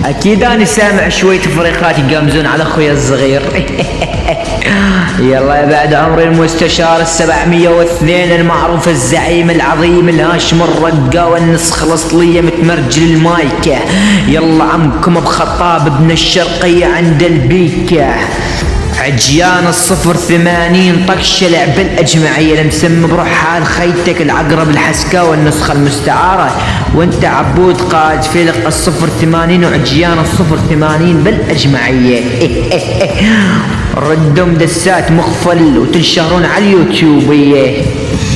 اكيد اني سامع شوية تفريقات يقامزون على اخوي الصغير. يلا يا بعد عمري المستشار 702 المعروف الزعيم العظيم الهاشم الرقا والنسخة الاصلية متمرجل المايكة. يلا عمكم بخطاب بن الشرقية عند البيكة، عجيان 080 طق شلع بالاجمعيه المسمى بروح حال خيتك العقرب الحسكه والنسخه المستعاره، وانت عبود قائد فيلق 080 وعجيان 080 بالاجمعيه. ردم دسات مخفل وتنشهرون على اليوتيوب.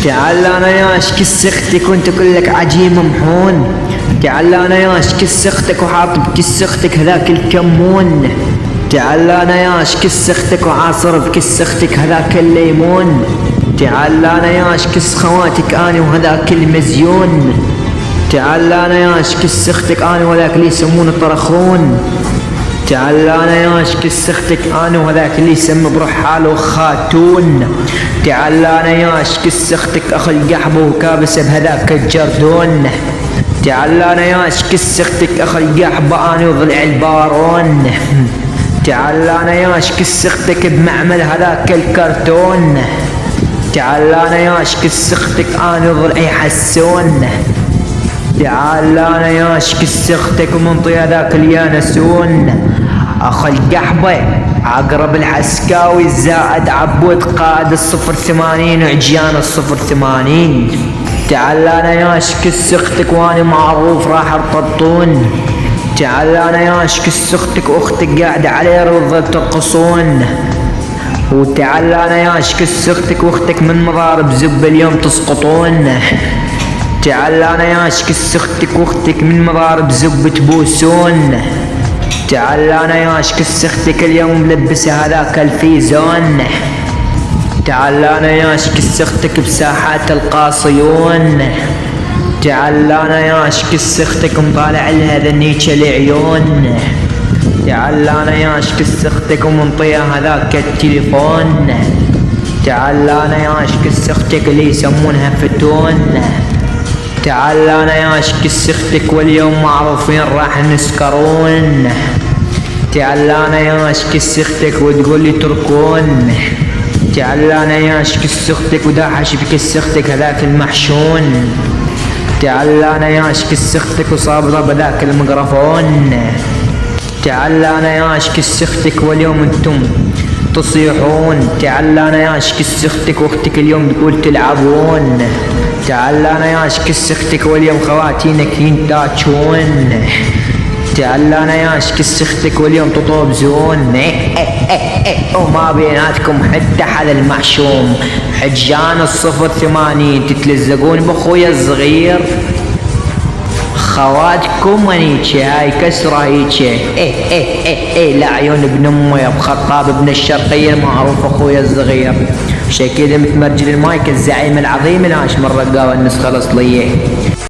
تعال انا ياش كس اختك وانت كلك عجين ممحون، تعال انا ياش كس اختك وحاطب كس اختك هذاك الكمون، تعال انا ياش كس اختك وعاصر بكس اختك هذاك الليمون، تعال انا ياش كس خواتك اني وهذاك المزيون، تعال انا ياش كس اختك اني وهذاك اللي يسمونه طرخون، تعال انا ياش كس اختك اني وهذاك اللي يسمى بروح حاله خاتون، تعال انا ياش كس اختك اخو القحبه وكابسه بهذاك الجردون، تعال انا ياش كس اختك اخو القحبه اني وضلع البارون، تعال انا ياش كس اختك بمعمل هذاك الكرتون، تعال انا ياش كس اختك اني وضلعي حسون، تعال انا ياش كس اختك ومنطي هذاك اليانسون، اخو القحبه عقرب الحسكاوي الزائد عبود قائد 080 وعجيان 080، تعال انا ياش كس اختك واني معروف راح ارططون، تعال انا ياش كس اختك واختك قاعدة على روضة ترقصون، وتعال انا ياش كس اختك واختك من مضارب زب اليوم تسقطون، تعال انا ياش كس اختك واختك من مضارب زب تبوسون، تعال انا ياش كس اختك اليوم ملبسة هذاك الفيزون، تعال انا ياش كس اختك بساحات القاصيون، تعال انا ياش كس اختك مطالع لها ذنيك العيون، تعال انا ياش كس اختك ومنطيها هذاك التليفون، تعال انا ياش كس اختك اللي يسمونها فتون، تعال انا ياش كس اختك واليوم معروفين راح نسكرون، تعال انا ياش كس اختك وتقول لي تركون، تعال انا ياش كس اختك وداحش بكس اختك هذاك المحشون، تعال انا ياش كس اختك وصابره بذاك الميكروفون، تعال انا ياش كس اختك واليوم انتم تصيحون، تعال انا ياش كس اختك واختك اليوم تقول تلعبون، تعال انا ياش كس اختك واليوم خواتينك ينتاجون، تعال انا ياش كس اختك واليوم تطوبزون. وما بيناتكم حتى حد المحشوم، حجان 080 تتلزقون باخويا الصغير، خواتكم ونيتشي هاي كسرة هيتشي. لا عيون ابن امي بخطاب ابن الشرقية المعروف اخويا الصغير، عشان كذا متمرجل المايك الزعيم العظيم الهاشم الرقا والنسخة الاصلية.